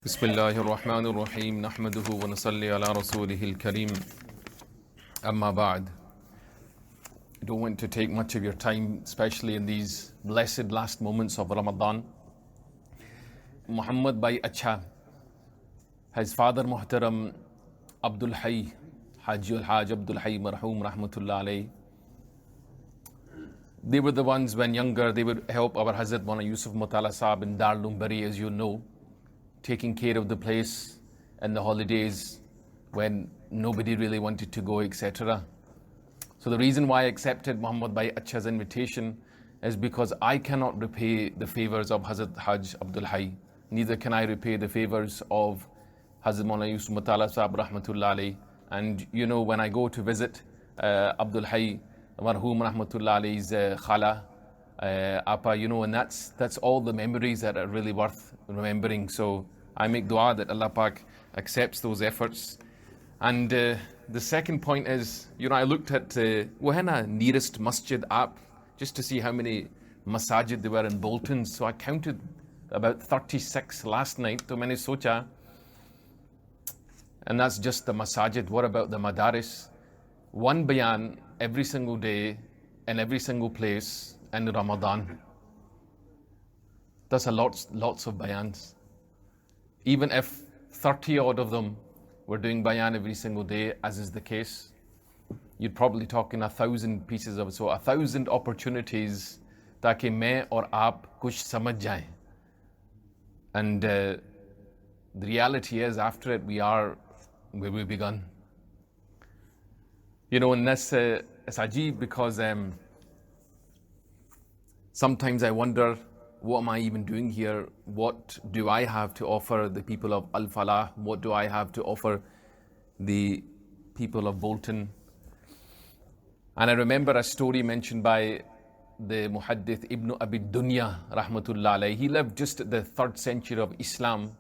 بسم الله الرحمن الرحيم نحمده ونصلي على رسوله الكريم أما بعد. I don't want to take much of your time, especially in these blessed last moments of Ramadan. Muhammad Bhai Acha, his father Muhtaram Abdul Hayy, Haji al-Haj Abdul Hayy Marhoom Rahmatullah Alayhi. They were the ones when younger, they would help our Hazrat Mawlana Yusuf Mutala Saheb in Darul Bari, as you know, taking care of the place and the holidays when nobody really wanted to go, etc. So the reason why I accepted Muhammad Bhai Acha's invitation is because I cannot repay the favors of Hazrat Haj Abdul Hayy. Neither can I repay the favors of Hazrat Mawlana Yusuf Mutala Saheb Rahmatullah Alayhi. And you know, when I go to visit Abdul Hayy Marhoom Rahmatullah Alayhi's Khala, Appa, you know, and that's all the memories that are really worth remembering. So I make dua that Allah Pak accepts those efforts. And the second point is, you know, I looked at Wahana nearest masjid app just to see how many masajid there were in Bolton. So I counted about 36 last night. So maine socha, and that's just the masajid. What about the madaris? One bayan every single day and every single place and Ramadan. That's lots of bayans. Even if 30 odd of them were doing bayan every single day, as is the case, you'd probably talk in 1,000 pieces of it. So 1,000 opportunities ताकि मैं और आप कुछ समझ जाएं. And the reality is, after it, we are where we begun. You know, and that's it's ajib because sometimes I wonder, what am I even doing here? What do I have to offer the people of Al Falaah? What do I have to offer the people of Bolton? And I remember a story mentioned by the Muhaddith Ibn Abi Dunya Rahmatullah Alayhi. He lived just at the 3rd century of Islam.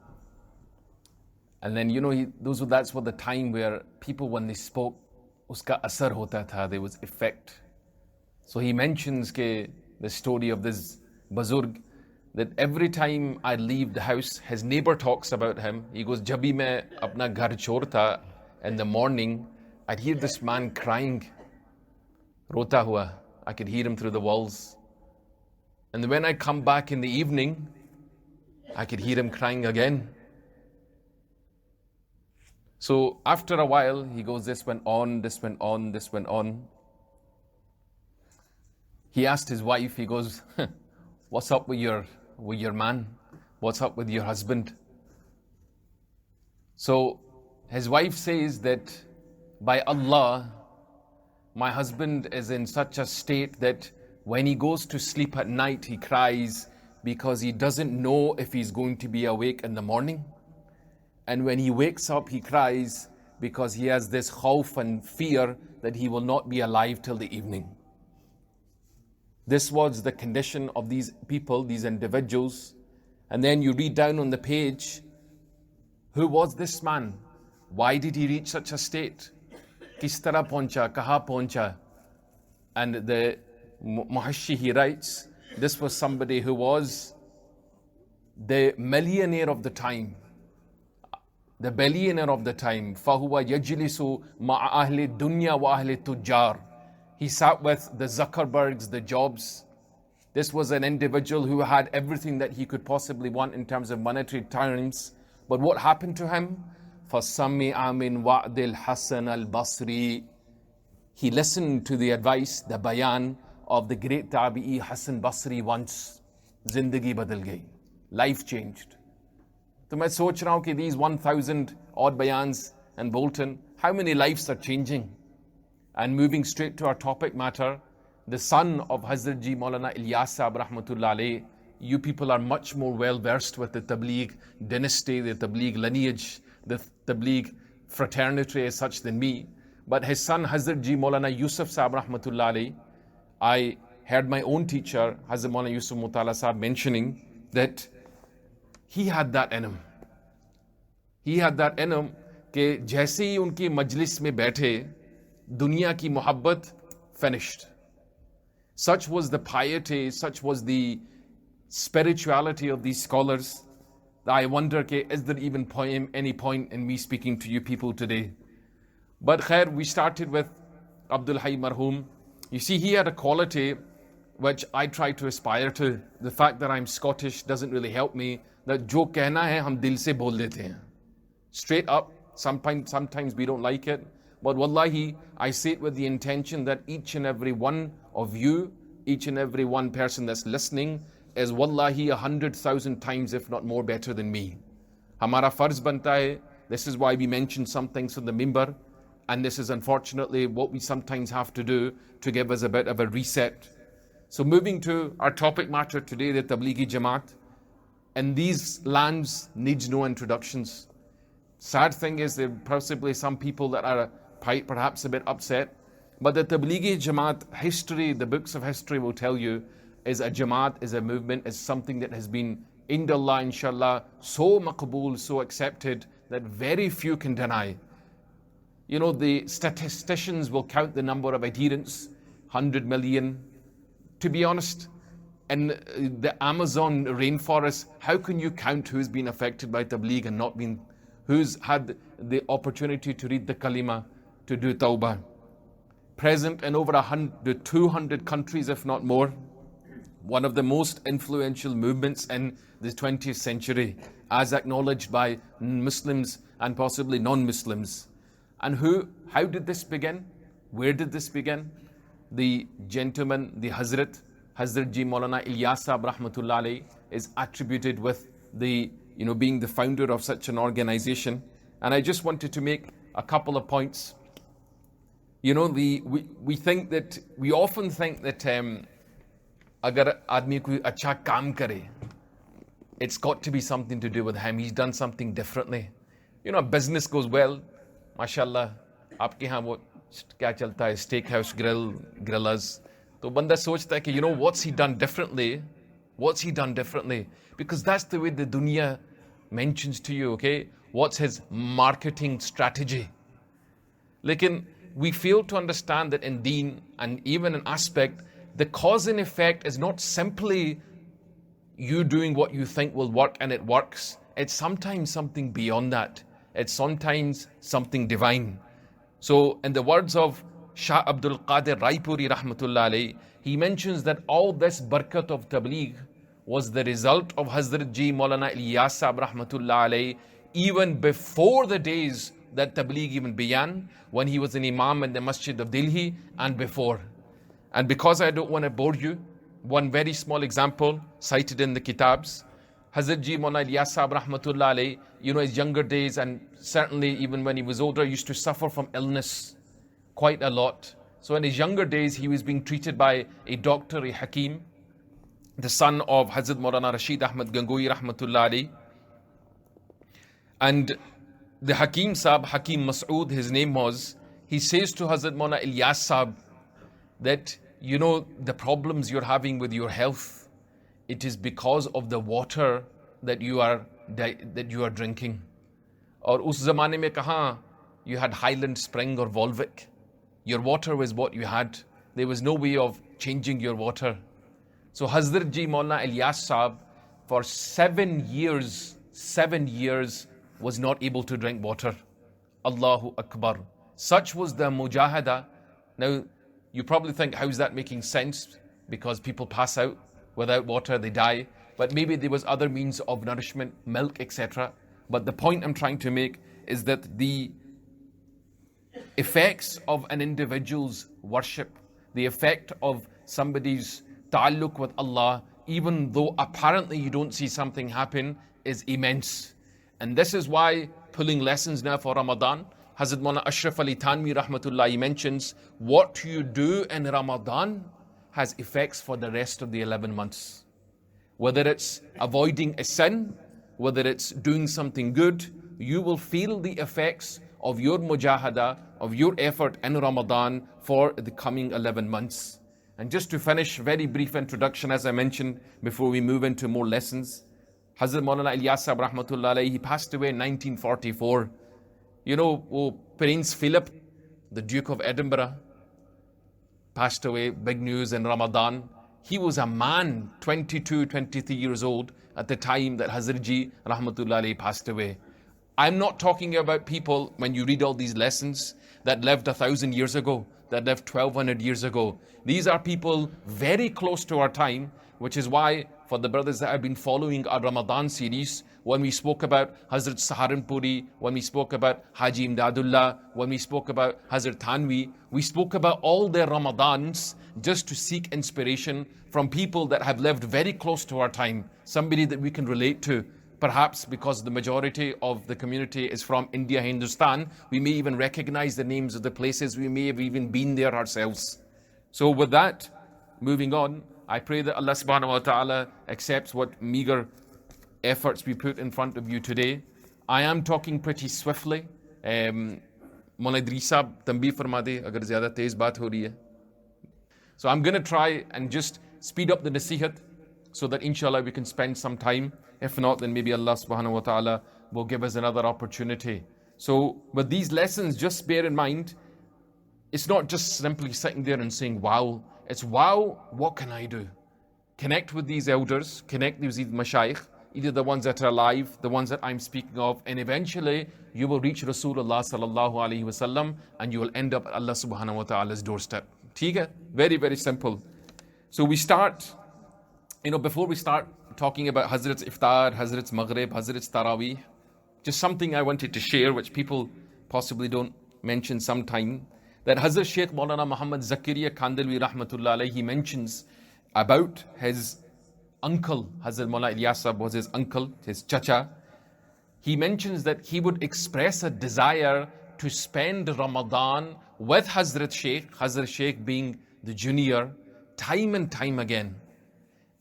And then, you know, that's what the time where people, when they spoke, uska asar hota tha, there was effect. So he mentions the story of this Bazurg, that every time I leave the house, his neighbor talks about him. He goes, Jabi main apna ghar chhod tha, in the morning, I'd hear this man crying, rota hua. I could hear him through the walls. And when I come back in the evening, I could hear him crying again. So after a while, he goes, this went on. He asked his wife, he goes, what's up with your man? What's up with your husband? So his wife says that, by Allah, my husband is in such a state that when he goes to sleep at night, he cries because he doesn't know if he's going to be awake in the morning. And when he wakes up, he cries because he has this khawf and fear that he will not be alive till the evening. This was the condition of these people, these individuals. And then you read down on the page, who was this man? Why did he reach such a state? Kis tarah pahuncha, kaha pahuncha? And the Muhashi, he writes, this was somebody who was the millionaire of the time, the billionaire of the time. فَهُوَ يَجْلِسُ مَعَ أَهْلِ الدُّنْيَا وَأَهْلِ التُّجَّارِ. He sat with the Zuckerbergs, the Jobs. This was an individual who had everything that he could possibly want in terms of monetary terms. But what happened to him? فَسَمِّعَ مِنْ وَعْدِ الْحَسَنَ الْبَصْرِ. He listened to the advice, the bayan of the great Tabi'i Hasan Basri once. Zindagi badal gayi. Life changed. So मैं सोच रहा हूँ कि these 1,000 odd bayans in Bolton, how many lives are changing? And moving straight to our topic matter, the son of Hadhrat-Ji Mawlana Ilyas Rahmatullah Alayhi, you people are much more well versed with the Tablighi dynasty, the Tablighi lineage, the Tablighi fraternity as such than me. But his son Hadhrat-Ji Mawlana Yusuf Saheb Rahmatullah Alayhi, I heard my own teacher, Hazrat Mawlana Yusuf Mutala Saheb, mentioning that he had that in him. He had that in him कि जैसे ही उनकी मजलिस में बैठे, दुनिया की मोहब्बत finished. Such was the piety, such was the spirituality of these scholars I wonder, is there even any point in me speaking to you people today? But khair, we started with Abdul Hayy Marhoom. You see, he had a quality which I try to aspire to. The fact that I'm Scottish doesn't really help me. That jo kehna hai, hum dil se bol dete hain. Straight up, sometimes we don't like it. But wallahi, I say it with the intention that each and every one of you, each and every one person that's listening, is wallahi 100,000 times, if not more, better than me. Hamara farz banta hai. This is why we mention some things on the mimbar. And this is unfortunately what we sometimes have to do to give us a bit of a reset. So moving to our topic matter today, the Tablighi Jamaat. And these lands needs no introductions. Sad thing is there are possibly some people that are perhaps a bit upset. But the Tablighi Jamaat history, the books of history will tell you, is a Jamaat, is a movement, is something that has been, indallah, inshallah, so maqbool, so accepted that very few can deny. You know, the statisticians will count the number of adherents, 100 million. To be honest, in the Amazon rainforest, how can you count who's been affected by Tabligh and not been, who's had the opportunity to read the kalima, to do tawbah? Present in over 200 countries, if not more. One of the most influential movements in the 20th century, as acknowledged by Muslims and possibly non-Muslims. And how did this begin? Where did this begin? The gentleman, the Hadhrat-Ji Mawlana Ilyas rahmatullah alayhi, is attributed with the, being the founder of such an organization. And I just wanted to make a couple of points. We often think that agar aadmi koi acha kaam kare, it's got to be something to do with him. He's done something differently. Business goes well. MashaAllah, आपके यहाँ वो क्या चलता है, steak house grillers. तो बंदा सोचता है कि what's he done differently? What's he done differently? Because that's the way the dunya mentions to you, okay? What's his marketing strategy? Lekin we fail to understand that in deen and even in aspect, the cause and effect is not simply you doing what you think will work and it works. It's sometimes something beyond that. It's sometimes something divine. So in the words of Shah Abdul Qadir Raipuri rahmatullah alayhi, he mentions that all this barakat of Tabligh was the result of Hadhrat-Ji Mawlana Ilyas rahmatullah alayhi, even before the days that Tabligh even began, when he was an imam in the Masjid of Delhi and before. And because I don't want to bore you, one very small example cited in the kitabs, Hadhrat-Ji Mawlana Ilyas rahmatullah alayhi, his younger days and certainly even when he was older, used to suffer from illness quite a lot. So in his younger days, he was being treated by a doctor, a Hakim, the son of Hazrat Mawlana Rashid Ahmad Gangohi rahmatullah alayhi. And the Hakim Sahib, Hakim Masood, his name was, he says to Hazrat Mawlana Ilyas Sahib that, the problems you're having with your health, it is because of the water that you are drinking. Or us zamane mein kahan you had Highland Spring or Volvic. Your water was what you had. There was no way of changing your water. So Hadhrat-Ji Mawlana Ilyas Sahib for 7 years was not able to drink water. Allahu Akbar. Such was the mujahada. Now you probably think, how is that making sense? Because people pass out without water, they die. But maybe there was other means of nourishment, milk, etc. But the point I'm trying to make is that the effects of an individual's worship, the effect of somebody's ta'alluq with Allah, even though apparently you don't see something happen, is immense. And this is why, pulling lessons now for Ramadan, Hazrat Mawlana Ashraf Ali Thanwi rahmatullah mentions, what you do in Ramadan has effects for the rest of the 11 months. Whether it's avoiding a sin, whether it's doing something good, you will feel the effects of your mujahada, of your effort in Ramadan for the coming 11 months. And just to finish, very brief introduction, as I mentioned, before we move into more lessons. Hazrat Mawlana Ilyas rahmatullah alayhi, he passed away in 1944. Prince Philip, the Duke of Edinburgh, passed away, big news in Ramadan. He was a man, 22, 23 years old at the time that Hadhrat-Ji rahmatullah alayhi passed away. I'm not talking about people, when you read all these lessons, that lived 1,000 years ago, that lived 1,200 years ago. These are people very close to our time, which is why for the brothers that have been following our Ramadan series, when we spoke about Hazrat Saharanpuri, when we spoke about Haji Imdadullah, when we spoke about Hazrat Thanvi, we spoke about all their Ramadans just to seek inspiration from people that have lived very close to our time, somebody that we can relate to. Perhaps because the majority of the community is from India, Hindustan, we may even recognize the names of the places, we may have even been there ourselves. So with that, moving on, I pray that Allah subhanahu wa ta'ala accepts what meager efforts we put in front of you today. I am talking pretty swiftly. Mawlana Idris sahab, tanbih farma de, agar zyada tez baat ho rahi hai. So I'm going to try and just speed up the nasihat so that inshallah we can spend some time. If not, then maybe Allah subhanahu wa ta'ala will give us another opportunity. So with these lessons, just bear in mind, it's not just simply sitting there and saying, wow. It's, wow, what can I do? Connect with these elders, connect with these mashayikh, either the ones that are alive, the ones that I'm speaking of, and eventually you will reach Rasulullah sallallahu alaihi wasallam and you will end up at Allah subhanahu wa ta'ala's doorstep. Theek hai? Very, very simple. So we start, before we start talking about Hazrat's Iftar, Hazrat's Maghrib, Hazrat's Taraweeh, just something I wanted to share which people possibly don't mention sometime, that Hazrat Sheikh Mawlana Muhammad Zakariya Kandalwi rahmatullah alayhi, he mentions about his uncle, Hazrat Mawlana Ilyas was his uncle, his chacha. He mentions that he would express a desire to spend Ramadan with Hazrat Sheikh being the junior, time and time again.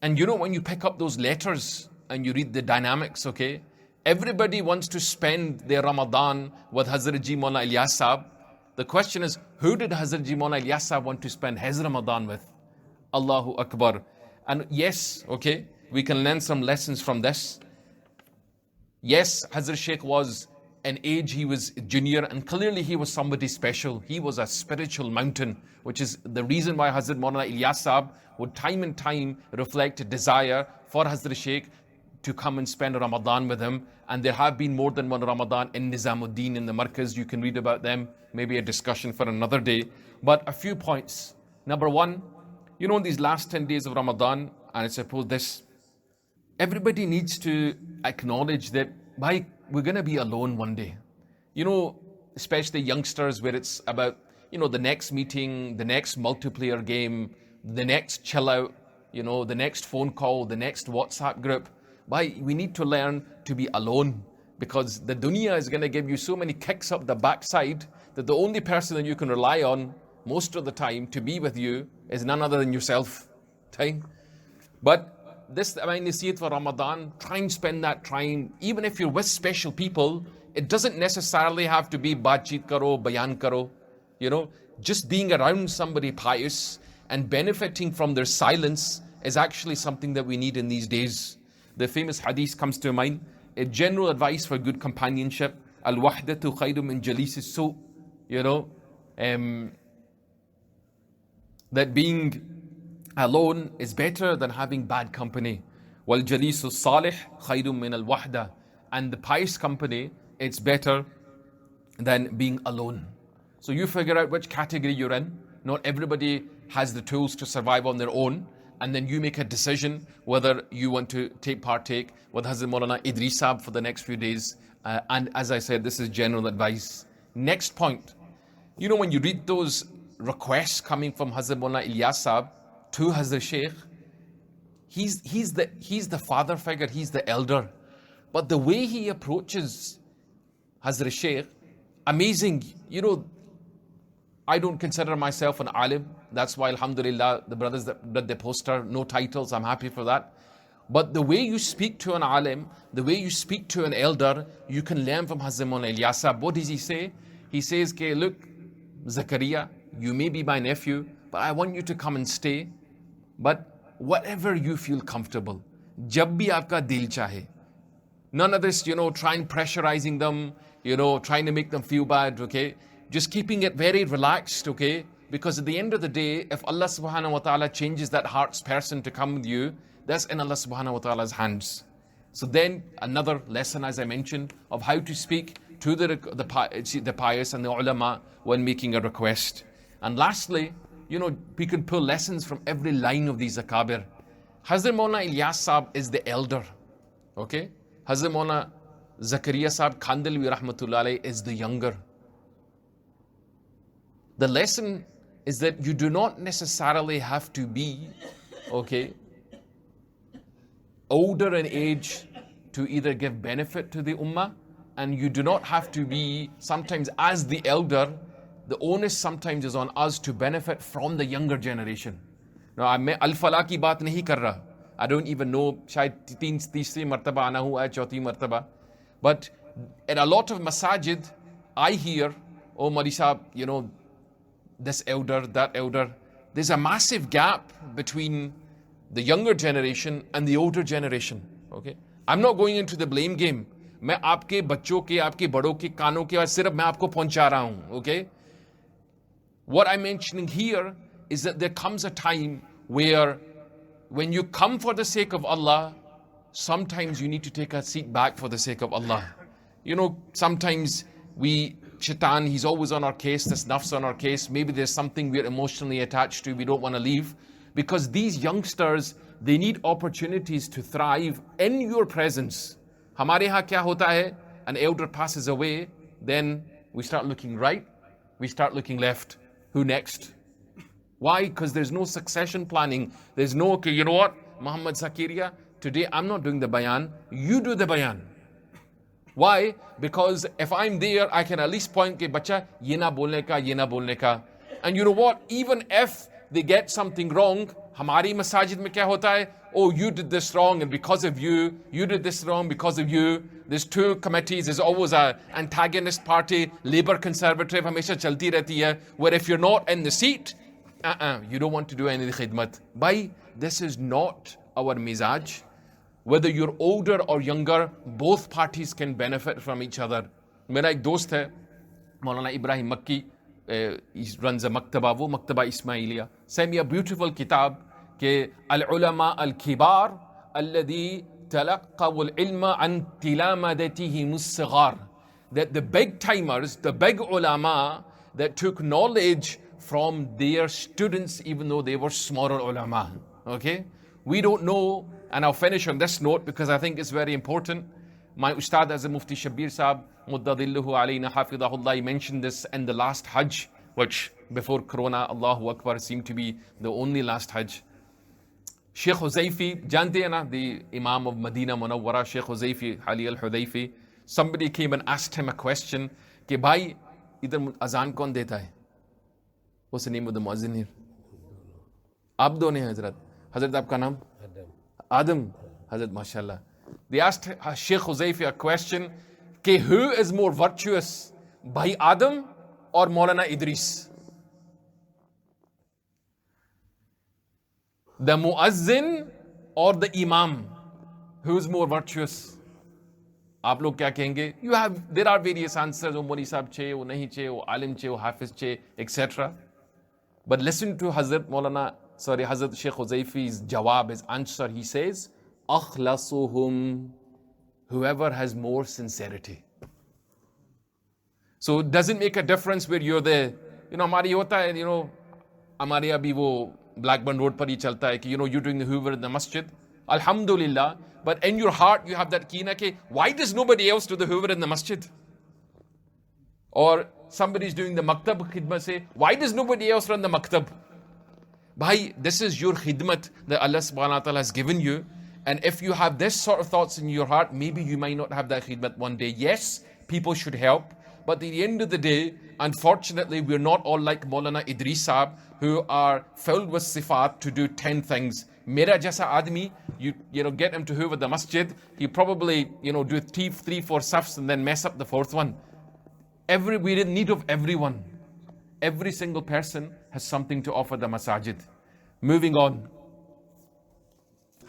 And when you pick up those letters and you read the dynamics, okay, everybody wants to spend their Ramadan with Hadhrat-Ji Mawlana Ilyas sahab. The question is, who did Hadhrat-Ji Mawlana Ilyas sahab want to spend his Ramadan with? Allahu Akbar. And yes, okay, we can learn some lessons from this. Yes, Hazrat Sheikh was an age, he was junior, and clearly he was somebody special. He was a spiritual mountain, which is the reason why Hazrat Mawlana Ilyas sahab would time and time reflect a desire for Hazrat Sheikh to come and spend Ramadan with him. And there have been more than one Ramadan in Nizamuddin in the Markaz. You can read about them, maybe a discussion for another day. But a few points. Number one, in these last 10 days of Ramadan, and I suppose this, everybody needs to acknowledge that we're going to be alone one day. Especially youngsters, where it's about, the next meeting, the next multiplayer game, the next chill out, the next phone call, the next WhatsApp group. We need to learn to be alone, because the dunya is going to give you so many kicks up the backside that the only person that you can rely on most of the time to be with you is none other than yourself. But this, you see it for Ramadan, try and spend that time, even if you're with special people, it doesn't necessarily have to be baatcheet karo, bayan karo, just being around somebody pious and benefiting from their silence is actually something that we need in these days. The famous hadith comes to mind, a general advice for good companionship, al-wahdatu khayru min jalis as-su', that being alone is better than having bad company. Wal jalisu salih khayru min al-wahda, and the pious company, it's better than being alone. So you figure out which category you're in. Not everybody has the tools to survive on their own. And then you make a decision whether you want to partake with Hazrat Mawlana Idris sahab for the next few days. And as I said, this is general advice. Next point. When you read those requests coming from Hazrat Mawlana Ilyas sahab to Hazrat Sheikh, he's the father figure, he's the elder. But the way he approaches Hazrat Sheikh, amazing. I don't consider myself an alim. That's why, alhamdulillah, the brothers that did the poster, no titles, I'm happy for that. But the way you speak to an alim, the way you speak to an elder, you can learn from Hazrat Mawlana Ilyas sahab. What does he say? He says, look, Zakariya, you may be my nephew, but I want you to come and stay. But whatever you feel comfortable, jab bhi aapka dil chahe. None of this, trying pressurizing them, trying to make them feel bad, okay? Just keeping it very relaxed, okay? Because at the end of the day, if Allah subhanahu wa ta'ala changes that heart's person to come with you, that's in Allah subhanahu wa ta'ala's hands. So then another lesson, as I mentioned, of how to speak to the pious and the ulama when making a request. And lastly, we can pull lessons from every line of these akabir. Hazrat Mawlana Ilyas Saheb is the elder. Okay? Hazrat Mawlana Zakaria Saheb Khandalwi Rahmatullah Alayh is the younger. The lesson is that you do not necessarily have to be, older in age to either give benefit to the ummah, and you do not have to be, sometimes as the elder, the onus sometimes is on us to benefit from the younger generation. Now, मैं Al Falaah की बात नहीं कर रहा. I don't even know, शायद तीसरी मर्तबा आना हुआ है, चौथी मर्तबा. But at a lot of masajid, I hear, oh Mari Sahab, this elder, that elder. There's a massive gap between the younger generation and the older generation. Okay, I'm not going into the blame game. मैं आपके बच्चों के, आपके बड़ों के कानों के बाद सिर्फ मैं आपको पहुंचा रहा हूं. Okay, what I'm mentioning here is that there comes a time where when you come for the sake of Allah, sometimes you need to take a seat back for the sake of Allah. Sometimes Shaitan, he's always on our case, this nafs on our case. Maybe there's something we're emotionally attached to, we don't want to leave. Because these youngsters, they need opportunities to thrive in your presence. Hamare yahan kya hota hai? An elder passes away, then we start looking right, we start looking left. Who next? Why? Because there's no succession planning. There's no, okay, you know what? Muhammad Zakaria, today I'm not doing the bayan, you do the bayan. Why? Because if I'm there, I can at least point ke bacha, ye na bolne ka, ye na bolne ka. And you know what? Even if they get something wrong, hamari masajid mein kya hota hai? Oh, you did this wrong, and because of you, you did this wrong because of you. There's two committees, there's always an antagonist party, Labour Conservative, hamesha chalti rehti hai, where if you're not in the seat, you don't want to do any khidmat. Bhai, this is not our mizaj. Whether you're older or younger, both parties can benefit from each other. Mera ek dost hai, Mawlana Ibrahim Makki, he runs a maktaba, wo maktaba Ismailiya. Sent me a beautiful kitab, ke al-ulama al-kibar, alladhi talaqaw al-ilma an tilamadatihi mus-sighar. That the big timers, the big ulama that took knowledge from their students, even though they were smaller ulama. Okay? We don't know. And I'll finish on this note because I think it's very important. My Ustad as a Mufti Shabir Saheb, Muddadilluhu alayna hafidahullah, he mentioned this in the last Hajj, which before Corona, Allahu Akbar, seemed to be the only last Hajj. Sheikh Huzaifi, jante hai na, the Imam of Medina Munawwara, Sheikh Huzaifi, Ali al-Hudayfi, somebody came and asked him a question, ke bhai, idhar azan kaun deta hai? What's the name of the muazzin here? Aap doon hai Hazrat. Hazrat, aapka naam? Adam, Hazrat, mashallah. They asked Sheikh Huzaifi a question, ke who is more virtuous, Bhai Adam or Mawlana Idris? The muazzin or the imam? Who is more virtuous? आप लोग क्या कहेंगे? There are various answers. वो मौलवी साहब छे, वो नहीं छे, वो आलिम छे, वो हाफिज छे, etc. But listen to Hazrat Sheikh Huzaifi's jawab, his answer. He says, akhlasuhum, whoever has more sincerity. So it doesn't make a difference where you're there. हमारी होता है, हमारे अभी वो Blackburn Road पर ही चलता है कि, you're doing the Hoover in the masjid. Alhamdulillah. But in your heart, you have that kina ke, why does nobody else do the Hoover in the masjid? Or somebody's doing the maktab khidmat, say, why does nobody else run the maktab? Bhai, this is your khidmat that Allah subhanahu wa ta'ala has given you. And if you have this sort of thoughts in your heart, maybe you might not have that khidmat one day. Yes, people should help. But at the end of the day, unfortunately, we're not all like Mawlana Idris Saheb, who are filled with sifat to do 10 things. Mera jaisa admi, you get him to hoover the masjid, he probably, do 3, 4 safs and then mess up the 4th one. We're in need of everyone. Every single person has something to offer the masajid. Moving on.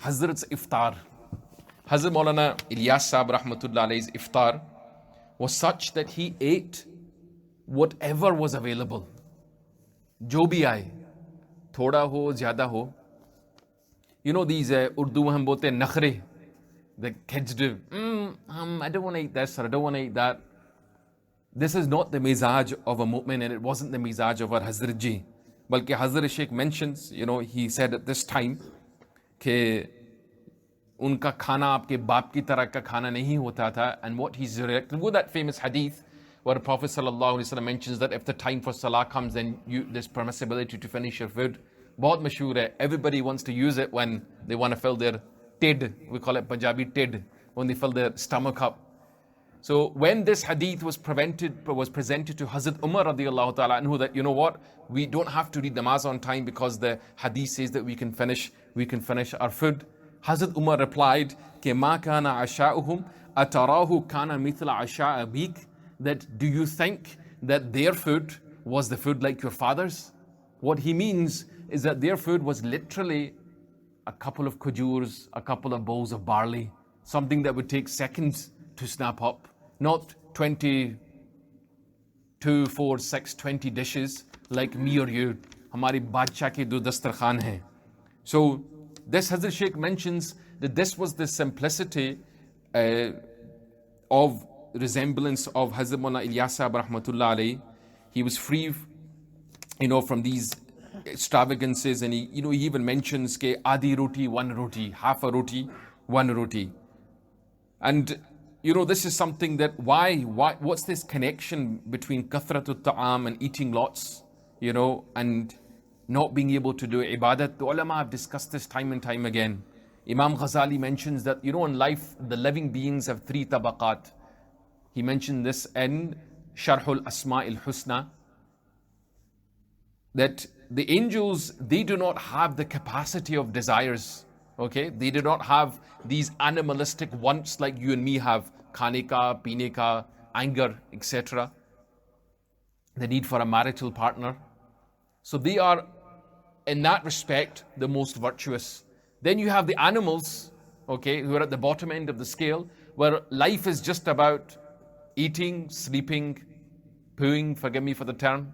Hazrat's iftar. Hazrat Mawlana Ilyas Saheb rahmatullah alayhi's iftar was such that he ate whatever was available. जो भी आए, थोड़ा हो ज़्यादा हो. You know these Urdu में हम बोलते हैं नखरे. The kids do. I don't want to eat this or I don't want to eat that. This is not the mizaj of a mu'min, and it wasn't the mizaj of our Hadhrat-Ji. Balki Hazrat Sheikh mentions, he said at this time, कि उनका खाना आपके बाप की तरह का खाना नहीं होता था. And what he's directed with that famous hadith where Prophet ﷺ mentions that if the time for salah comes, then there's permissibility to finish your food. बहुत मशहूर है. Everybody wants to use it when they want to fill their tid. We call it Punjabi tid, when they fill their stomach up. So when this hadith was presented to Hazrat Umar radiallahu ta'ala anhu, that what, we don't have to read namaz on time because the hadith says that we can finish our food. Hazrat Umar replied, "Ke ma kana asha'uhum atarahu kana mithla asha'a abik." That do you think that their food was the food like your father's? What he means is that their food was literally a couple of khujurs, a couple of bowls of barley, something that would take seconds to snap up, not 20, 2, 4, 6, 20 dishes like me or you. Hamari badshah ke do dastarkhan hai. So this Hazrat Sheikh mentions that this was the simplicity of resemblance of Hazrat Mawlana Ilyas rahmatullah alayhi. He was free, from these extravagances, and he even mentions ke adi roti, one roti, half a roti, one roti. And this is something that what's this connection between kathratut ta'am and eating lots, and not being able to do ibadat? The ulama have discussed this time and time again. Imam Ghazali mentions that, in life, the living beings have 3 tabaqat. He mentioned this in Sharhul Asma'il Husna, that the angels, they do not have the capacity of desires. Okay, they do not have these animalistic wants like you and me have, khane ka, peene ka, anger, etc. The need for a marital partner. So they are, in that respect, the most virtuous. Then you have the animals, okay, who are at the bottom end of the scale, where life is just about eating, sleeping, pooing, forgive me for the term.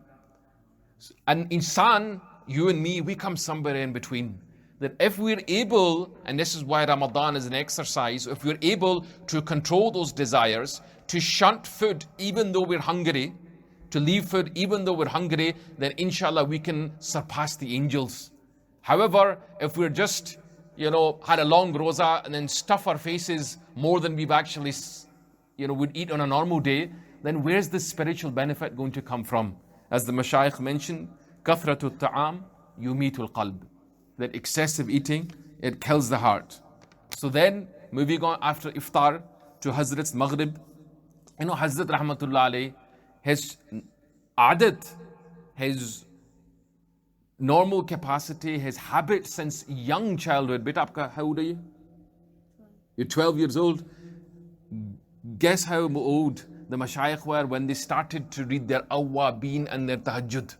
And insan, you and me, we come somewhere in between. That if we're able, and this is why Ramadan is an exercise, if we're able to control those desires, to shunt food even though we're hungry, to leave food even though we're hungry, then inshallah we can surpass the angels. However, if we're just, had a long roza and then stuff our faces more than we've actually, would eat on a normal day, then where's the spiritual benefit going to come from? As the Mashayikh mentioned, kathratut ta'am yumitul qalb. That excessive eating, it kills the heart. So then, moving on after iftar to Hazrat's Maghrib, Hazrat rahmatullah alayhi, his adat, his normal capacity, his habit since young childhood. Beta, aapka, how old are you? You're 12 years old. Guess how old the Mashayikh were when they started to read their awwabin and their tahajjud.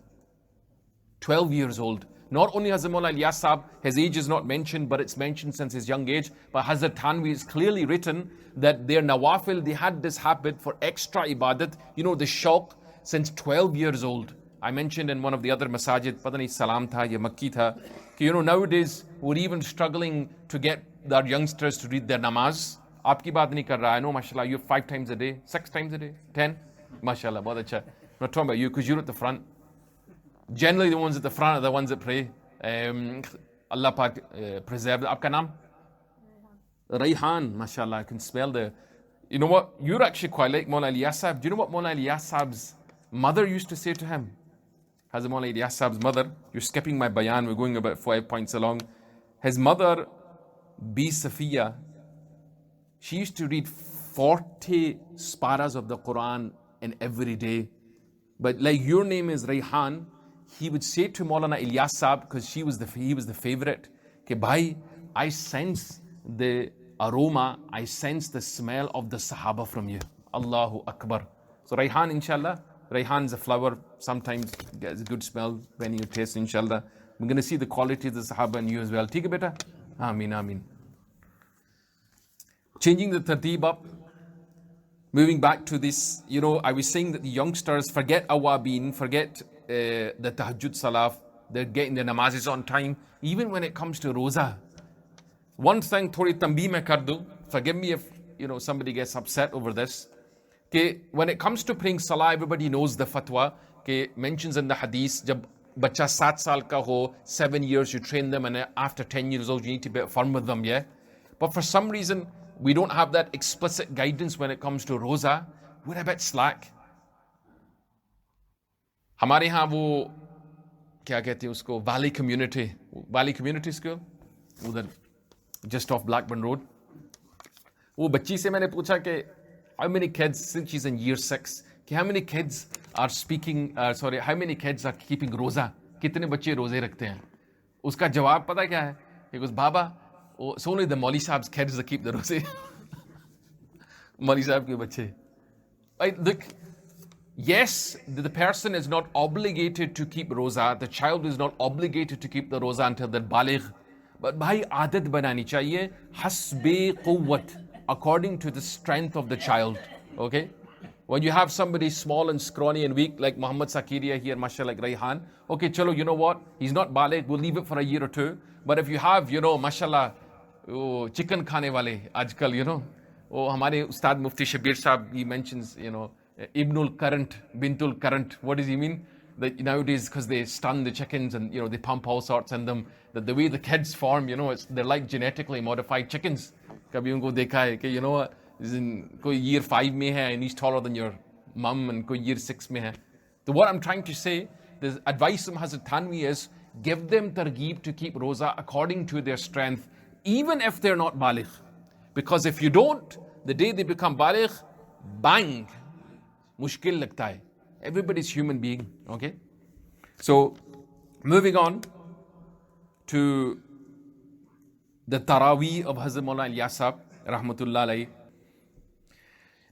12 years old. Not only Hazrat Mawlana Ilyas Saheb, his age is not mentioned, but it's mentioned since his young age. But Hazrat Thanvi is clearly written that their nawafil, they had this habit for extra ibadat, the shauq, since 12 years old. I mentioned in one of the other masajid, pata nahi salam tha ya makki tha, nowadays we're even struggling to get our youngsters to read their namaz. Aapki baat nahi kar raha. I know, mashallah, you have 5 times a day, 6 times a day, 10. Mashallah, bahut acha. I'm not talking about you because you're at the front. Generally, the ones at the front are the ones that pray. Allah Pak preserve. Aapka naam? Rayhan, mashallah, I can smell the. You know what? You're actually quite like Mawlana Ilyas Saheb. Do you know what Mawlana Ilyas Saheb's mother used to say to him? Hazrat Mawlana Ilyas Saheb's mother, you're skipping my bayan, we're going about 5 points along. His mother, Bi Safiya, she used to read 40 sparas of the Quran in every day. But like your name is Rayhan, he would say to Mawlana Ilyas Saheb, because he was the favorite, ke bhai, I sense the aroma, I sense the smell of the Sahaba from you. Allahu Akbar. So Rayhan, inshallah, Rayhan's a flower, sometimes gets a good smell when you taste, inshallah. We're going to see the quality of the Sahaba in you as well. Theek hai beta? Ameen, ameen. Changing the tarteeb up, moving back to this, I was saying that the youngsters forget awabin, forget the tahajjud salah, they're getting their namazes on time. Even when it comes to roza, one thing thodi tambih mein kar do, forgive me if somebody gets upset over this, कि when it comes to praying salah, everybody knows the fatwa, कि mentions in the hadith, जब बच्चा 7 साल का हो, 7 years you train them, and after 10 years old you need to be firm with them, yeah? But for some reason, we don't have that explicit guidance when it comes to roza. We're a bit slack. हमारे यहाँ वो क्या कहते हैं उसको, Valley Community School, उधर just off Blackburn Road. वो बच्ची से मैंने पूछा कि how many kids, since she's in year 6, कि how many kids are how many kids are keeping roza? कितने बच्चे रोजे रखते हैं? उसका जवाब पता क्या है? He goes, Baba, it's only the Mauli Sahib's kids that keep the roze. Mauli Sahib ke bache. Look, yes, the person is not obligated to keep roza. The child is not obligated to keep the roza until they're baligh. But bhai aadat banani chahiye, hasbe quwwat, according to the strength of the child. Okay? When you have somebody small and scrawny and weak, like Muhammad Sakiria here, mashallah, like Rayhan, okay, chalo, you know what? He's not baligh, we'll leave it for a year or two. But if you have, mashallah, chicken khane wale, ajkal, hamare Ustad Mufti Shabir Sahib, he mentions, Ibnul Current, Bintul Current. What does he mean? That nowadays, because they stun the chickens and, they pump all sorts in them, that the way the kids form, they're like genetically modified chickens. Kabhi unko dekha hai कि what, koi year 5 mein hai and he's taller than your mum, and koi year 6 mein hai. So what I'm trying to say, the advice from Hazrat Thanvi is, give them targheeb to keep roza according to their strength, even if they're not baligh. Because if you don't, the day they become baligh, bang, mushkil lagta hai. Everybody's human being, okay? So, moving on to the Taraweeh of Hazrat Mawlana Ilyas Sahib, Rahmatullah alayhi.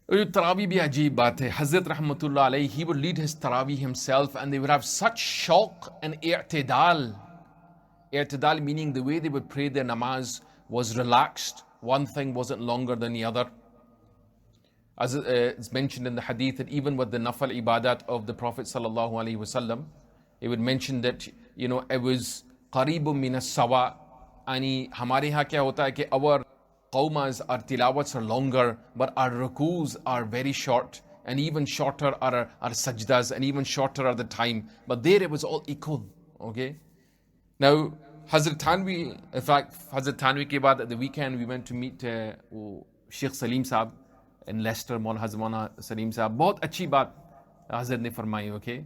Taraweeh bhi ajeeb baat hai. Hazrat Rahmatullah alayhi, he would lead his Taraweeh himself, and they would have such shauq and i'tidal. I'tidal meaning the way they would pray their namaz was relaxed. One thing wasn't longer than the other. As it's mentioned in the hadith, that even with the nafal ibadat of the Prophet sallallahu alaihi wasallam, he would mention that, it was qareebun min as-sawa. And hamare यहाँ क्या होता है कि our qawmas, our tilawats are longer, but our rukus are very short, and even shorter are our sajdas, and even shorter are the time. But there it was all equal, okay? Now, Hazrat Thanvi, in fact, Hazrat Thanvi ke baad at the weekend, we went to meet Sheikh Salim Sahib in Leicester, Mawlana Salim Sahib. Bahut achhi baat Hazrat ne farmai, okay?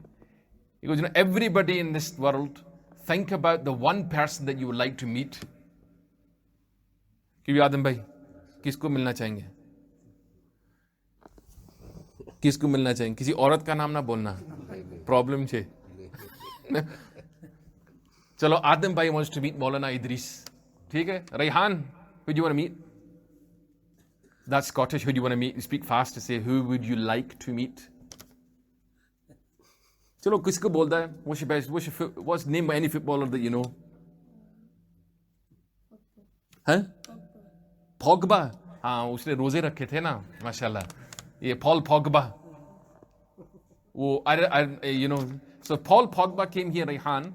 He goes, everybody in this world, think about the one person that you would like to meet. कि आदम भाई किसको मिलना चाहेंगे? किसको मिलना चाहेंगे? किसी औरत का नाम ना बोलना, प्रॉब्लम छे. चलो, आदम भाई wants to meet Mawlana Idris. ठीक है? Rayhan, who do you want to meet? That's Scottish. Who do you want to meet? You speak fast to say, who would you like to meet? चलो, किसको बोलता है? What's name by any footballer that you know? Huh? Pogba. हाँ, उसने रोजे रखे थे ना, माशाल्लाह. ये Paul Pogba. So Paul Pogba came here, Rayhan,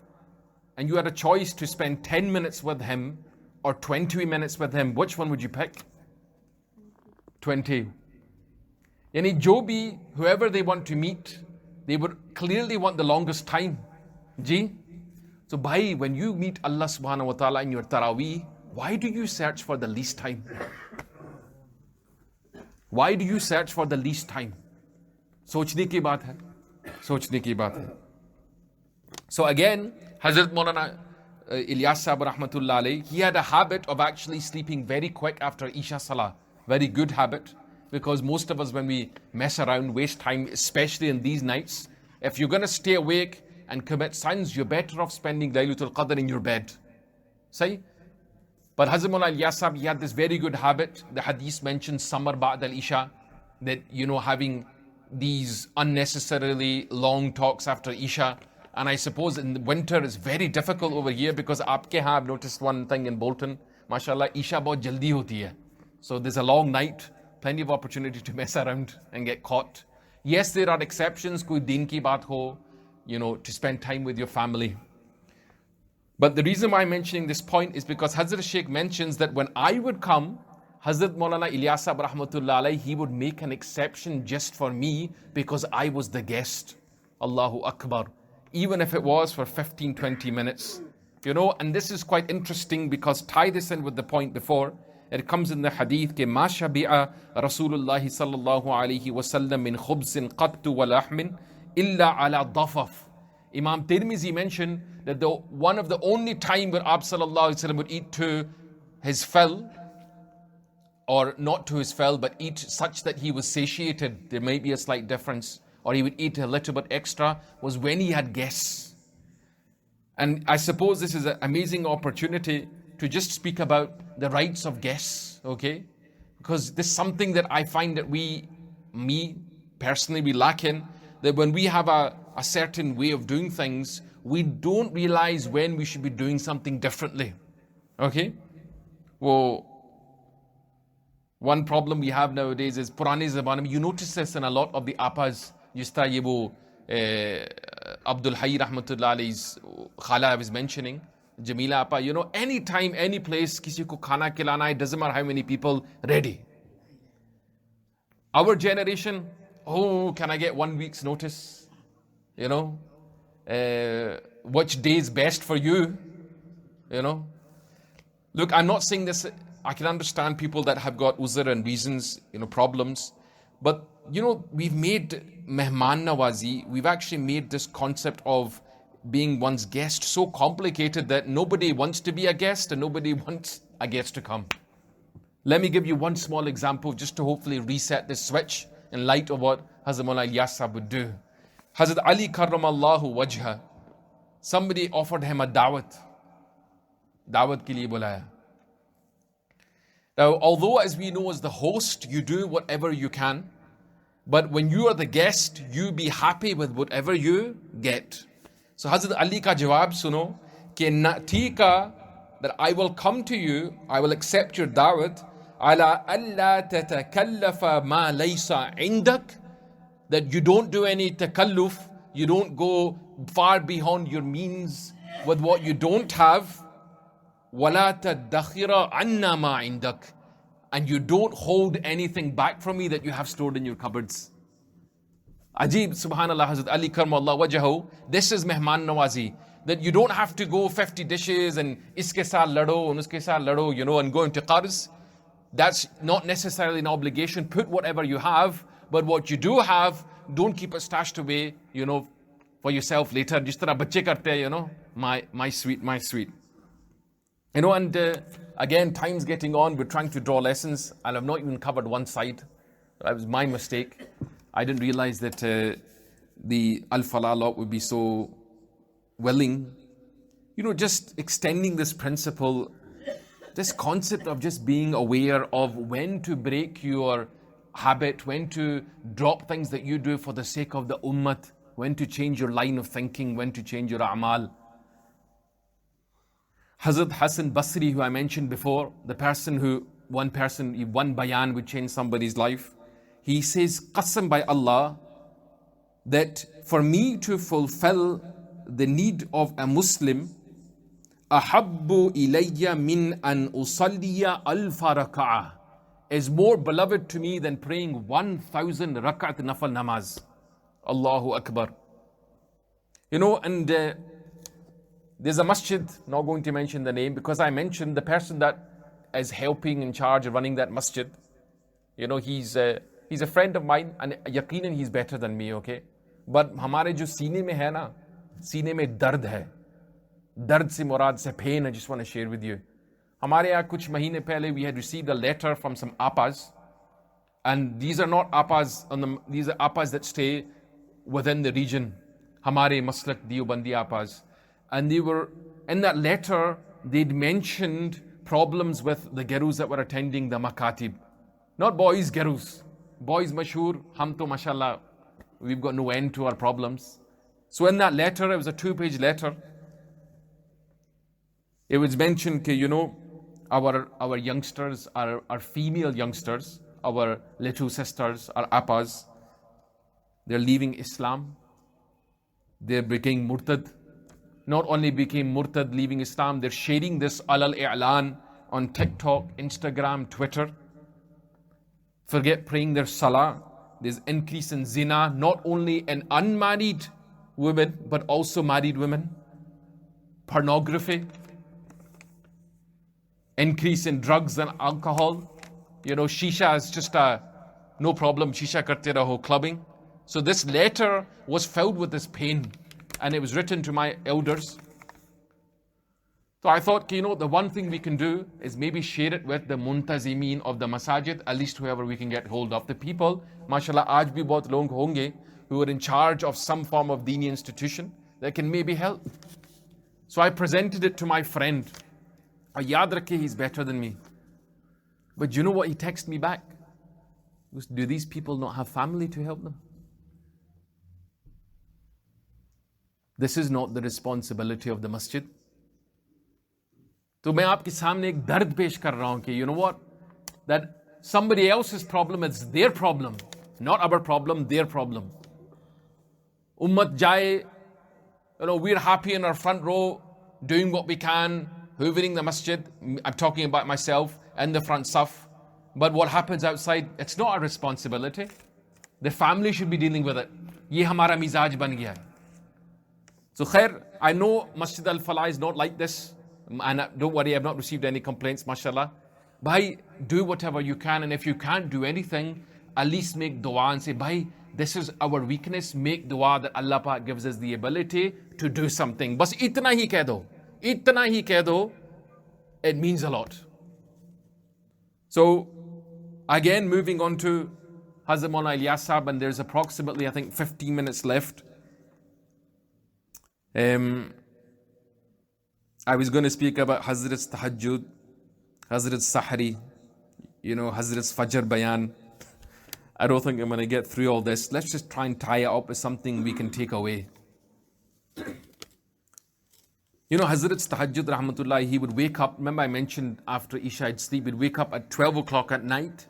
and you had a choice to spend 10 minutes with him or 20 minutes with him. Which one would you pick? 20. Yani jo bhi, whoever they want to meet, they would clearly want the longest time. Ji? So bhai, when you meet Allah subhanahu wa ta'ala in your Taraweeh, why do you search for the least time? Why do you search for the least time? Sochne ki baat hai. Sochne ki baat hai. So again, Hazrat Mawlana Ilyas Sahib Rahmatullah alayhi, he had a habit of actually sleeping very quick after Isha Salah. Very good habit. Because most of us, when we mess around, waste time, especially in these nights, if you're going to stay awake and commit sins, you're better off spending Laylatul Qadr in your bed. Say? But Hazrat Mawlana Ilyas Sahib, he had this very good habit. The hadith mentions Samar Ba'd al-Isha, that, having these unnecessarily long talks after Isha. And I suppose in the winter it's very difficult over here because aapke haan, I've noticed one thing in Bolton, mashallah, Isha bahut jaldi hoti hai. So there's a long night, plenty of opportunity to mess around and get caught. Yes, there are exceptions, koi deen ki baat ho, to spend time with your family. But the reason why I'm mentioning this point is because Hazrat Sheikh mentions that when I would come, Hazrat Mawlana Ilyas rahmatullah alayhi, he would make an exception just for me because I was the guest. Allahu Akbar. Even if it was for 15-20 minutes. And this is quite interesting because tie this in with the point before. It comes in the hadith ke ma shabi'a Rasulullah sallallahu alayhi wasallam min khubzin qattu wa lahmin illa ala dafaf. Imam Tirmizi mentioned that one of the only time where Ab sallallahu alayhi wasallam would eat to his fill, or not to his fill, but eat such that he was satiated, there may be a slight difference, or he would eat a little bit extra, was when he had guests. And I suppose this is an amazing opportunity to just speak about the rights of guests, okay? Because this is something that I find that me personally, we lack in, that when we have a certain way of doing things, we don't realize when we should be doing something differently, okay? Well, one problem we have nowadays is Purane Zabane. You notice this in a lot of the appas. Jis tarah ye wo Abdul Hayy rahmatullah alayhi's khala I was mentioning, Jamila appa, anytime, any place, kisi ko khana khilana hai, doesn't matter how many people, ready. Our generation, can I get 1 week's notice? Which day is best for you? Look, I'm not saying this, I can understand people that have got uzr and reasons, problems. But, we've made mehman nawazi, we've actually made this concept of being one's guest so complicated that nobody wants to be a guest and nobody wants a guest to come. Let me give you one small example just to hopefully reset this switch in light of what Hazrat Mawlana Ilyas would do. Hazrat Ali karramallahu wajha, somebody offered him a dawat ke liye bulaya. Now, although as we know as the host, you do whatever you can, but when you are the guest, you be happy with whatever you get. So Hazrat Ali ka jawab suno, ke natika, that I will come to you, I will accept your dawat, ala alla tatakallafa ma laysa indak, that you don't do any takalluf, you don't go far beyond your means with what you don't have, wala tadakhira anna ma indak, and you don't hold anything back from me that you have stored in your cupboards. Ajib, subhanallah, Hazrat Ali karramallahu wajhahu, this is mehman nawazi, that you don't have to go 50 dishes and iske saath lado and uske saath lado, and go into qarz. That's not necessarily an obligation. Put whatever you have, but what you do have, don't keep it stashed away, for yourself later. Jis tarah bacche karte hai, my sweet, my sweet. And again, time's getting on. We're trying to draw lessons, and I've not even covered one side. That was my mistake. I didn't realize that the Al Falaah lot would be so willing. Just extending this principle, this concept of just being aware of when to break your habit, when to drop things that you do for the sake of the ummah, when to change your line of thinking, when to change your a'mal. Hazrat Hassan Basri, who I mentioned before, one bayan would change somebody's life. He says, Qasam by Allah, that for me to fulfill the need of a Muslim, ahabbu ilayya min an usalliya alfa raka'ah, is more beloved to me than praying 1,000 rak'at nafal namaz. Allahu Akbar. And there's a masjid, not going to mention the name, because I mentioned the person that is helping in charge of running that masjid. He's a friend of mine, and yaqeenan he's better than me, okay? But hamare jo seene mein hai na, seene mein dard hai. Dard se murad se pain, I just want to share with you. Hamare yahan kuch mahine pehle we had received a letter from some appas, and these are not appas, these are appas that stay within the region. Hamare maslak Deobandi appas. And they were, in that letter, they'd mentioned problems with the gerus that were attending the makatib. Not boys gerus. Boys mashhoor, hum to mashallah, we've got no end to our problems. So in that letter, it was a 2-page letter. It was mentioned that, our youngsters, our female youngsters, our little sisters, our appas, they're leaving Islam. They became murtad. Not only became murtad, leaving Islam, they're sharing this alal i'lan on TikTok, Instagram, Twitter. Forget praying their salah. There's increase in zina, not only in unmarried women, but also married women. Pornography. Increase in drugs and alcohol. Shisha is just no problem. Shisha karte raho, clubbing. So this letter was filled with this pain, and it was written to my elders. So I thought, the one thing we can do is maybe share it with the muntazimeen of the masajid, at least whoever we can get hold of. The people, mashallah, aaj bhi bahut log honge who are in charge of some form of dini institution that can maybe help. So I presented it to my friend. Yaad rakhe, he's better than me. But you know what he texted me back? He goes, do these people not have family to help them? This is not the responsibility of the masjid. तो मैं आपके सामने एक दर्द पेश कर रहा हूं कि you know what, that somebody else's problem, it's their problem, not our problem, their problem. Ummat jaye, we're happy in our front row, doing what we can, hoovering the masjid. I'm talking about myself and the front saf. But what happens outside, it's not our responsibility. The family should be dealing with it. Ye hamara mizaj ban gaya hai. So khair, I know Masjid Al Falaah is not like this. And don't worry, I've not received any complaints, mashallah. Bhai, do whatever you can, and if you can't do anything, at least make dua and say, bhai, this is our weakness, make dua that Allah Pak gives us the ability to do something. Bas itna hi keh do, it means a lot. So, again, moving on to Hazrat Mawlana Ilyas Saheb, and there's approximately, I think, 15 minutes left. I was going to speak about Hazrat's Tahajjud, Hazrat's Sahri, Hazrat's Fajr Bayan. I don't think I'm going to get through all this. Let's just try and tie it up with something we can take away. Hazrat's Tahajjud, rahmatullah, he would wake up. Remember I mentioned after Isha I'd sleep. He'd wake up at 12 o'clock at night,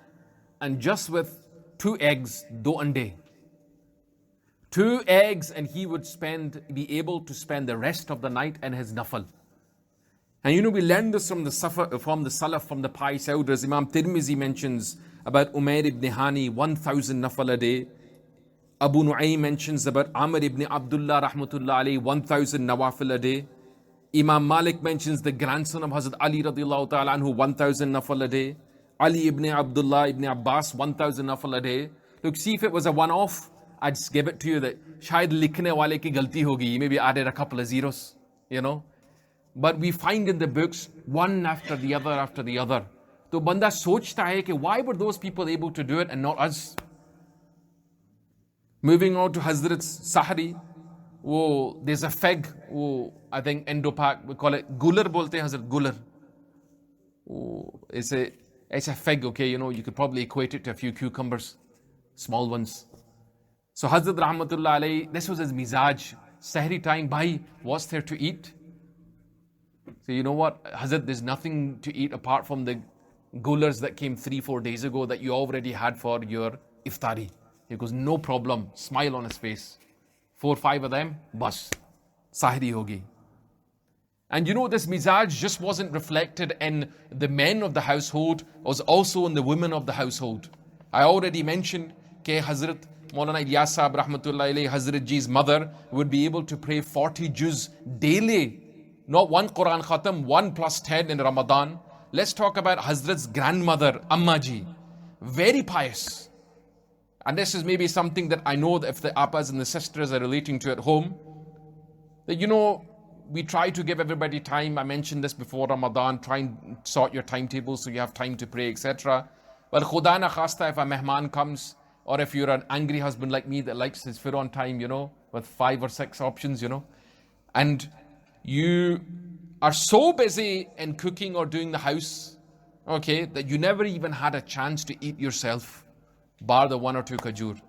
and just with 2 eggs, 2 ande. 2 eggs, and he would be able to spend the rest of the night in his nafal. And we learned this from the Salaf, from the pious elders. Imam Tirmizi mentions about Umair ibn Hani, 1,000 nafal a day. Abu Nu'aym mentions about Amr ibn Abdullah rahmatullah alayhi, 1,000 nawafil a day. Imam Malik mentions the grandson of Hazrat Ali radiallahu ta'ala anhu, 1,000 nafal a day. Ali ibn Abdullah ibn Abbas, 1,000 nafal a day. Look, see if it was a one-off, I'd give it to you that shayad likhne wale ki galti hogi, maybe added a couple of zeros, But we find in the books, one after the other after the other. So banda sochta hai ki why were those people able to do it and not us? Moving on to Hazrat's Sahri. There's a fig. I think Indo-Pak, we call it gular bolte hain, Hazrat, gular. It's a fig, okay, you could probably equate it to a few cucumbers, small ones. So Hazrat rahmatullah alayhi, this was his mizaj. Sahri time, bhai, what's there to eat? So you know what, Hazrat, there's nothing to eat apart from the gulars that came 3-4 days ago that you already had for your iftari. He goes, no problem, smile on his face. 4-5 of them, bas, sahri hogi. And this mizaj just wasn't reflected in the men of the household, it was also in the women of the household. I already mentioned that Hazrat Mawlana Ilyas Saheb rahmatullah alayhi, Hadhrat-Ji's mother, would be able to pray 40 juz daily. Not one Quran khatam, 1 + 10 in Ramadan. Let's talk about Hazrat's grandmother, Amma-Ji. Very pious. And this is maybe something that I know that if the appas and the sisters are relating to at home, that we try to give everybody time. I mentioned this before Ramadan, try and sort your timetable so you have time to pray, etc. But khuda na khasta, if a mehman comes, or if you're an angry husband like me that likes his fir on time, with 5 or 6 options, and you are so busy in cooking or doing the house, okay, that you never even had a chance to eat yourself, bar the 1 or 2 kajur.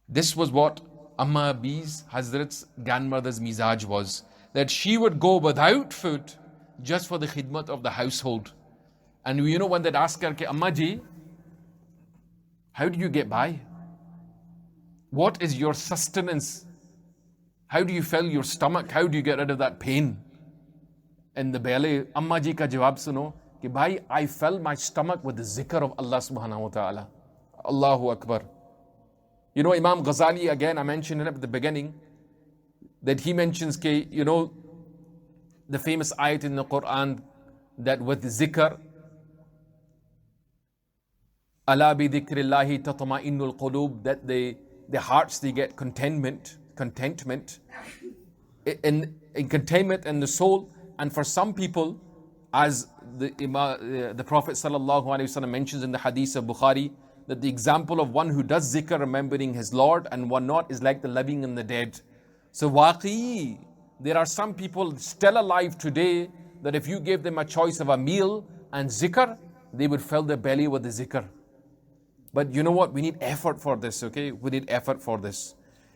This was what Amma B's, Hazrat's grandmother's mizaj was, that she would go without food just for the khidmat of the household. And when they'd ask her, Amma Ji, how do you get by? What is your sustenance? How do you fill your stomach? How do you get rid of that pain in the belly? Amma ji ka jawab suno कि भाई, I fill my stomach with the zikr of Allah subhanahu wa ta'ala. Allahu Akbar. You know, Imam Ghazali, again, I mentioned it at the beginning, that he mentions, you know, the famous ayat in the Quran, that with zikr, ala bi dhikrillahi tatma'innul qulub, that the hearts, they get contentment in containment in the soul. And for some people, as the Prophet sallallahu alaihi wasallam mentions in the hadith of Bukhari, that the example of one who does zikr, remembering his Lord, and one not, is like the living and the dead. So waqi, there are some people still alive today that if you gave them a choice of a meal and zikr, they would fill their belly with the zikr. But you know what? We need effort for this, okay? We need effort for this.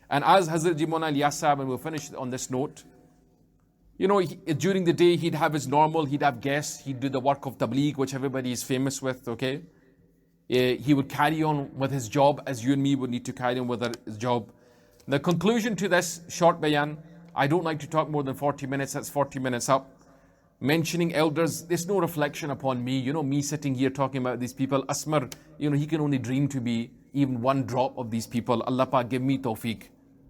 And as Hadhrat-Ji Ilyas Saheb, and we'll finish on this note, you know, during the day, he'd have his normal, he'd have guests, he'd do the work of Tablighi, which everybody is famous with, okay? He would carry on with his job, as you and me would need to carry on with his job. The conclusion to this short bayan, I don't like to talk more than 40 minutes, that's 40 minutes up. Mentioning elders, there's no reflection upon me. You know, me sitting here talking about these people. Asmar, you know, he can only dream to be even one drop of these people. Allah Pak, give me tawfiq.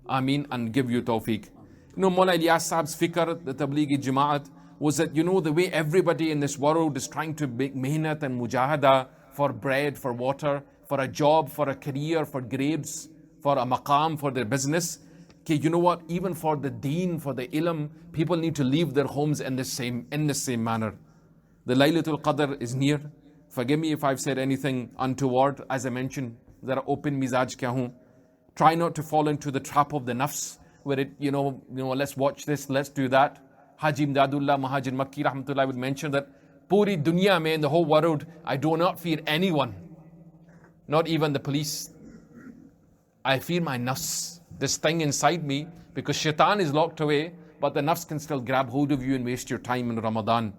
Ameen, and give you tawfiq. You know, Mawlana Ilyas Saheb's fikr, the Tablighi Jamaat, was that, you know, the way everybody in this world is trying to make mehnat and mujahada for bread, for water, for a job, for a career, for grades, for a maqam, for their business. Okay, you know what? Even for the deen, for the ilm, people need to leave their homes in the same manner. The Laylatul Qadr is near. Forgive me if I've said anything untoward. As I mentioned, zara open mizaj kya hoon. Try not to fall into the trap of the nafs, where it, you know, let's watch this, let's do that. Haji Imdadullah Mahajir Makki Rahmatullah would mention that puri dunya mein, in the whole world, I do not fear anyone, not even the police. I fear my nafs, this thing inside me, because shaitan is locked away, but the nafs can still grab hold of you and waste your time in Ramadan.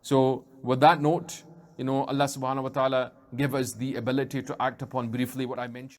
So with that note, you know, Allah subhanahu wa ta'ala give us the ability to act upon briefly what I mentioned.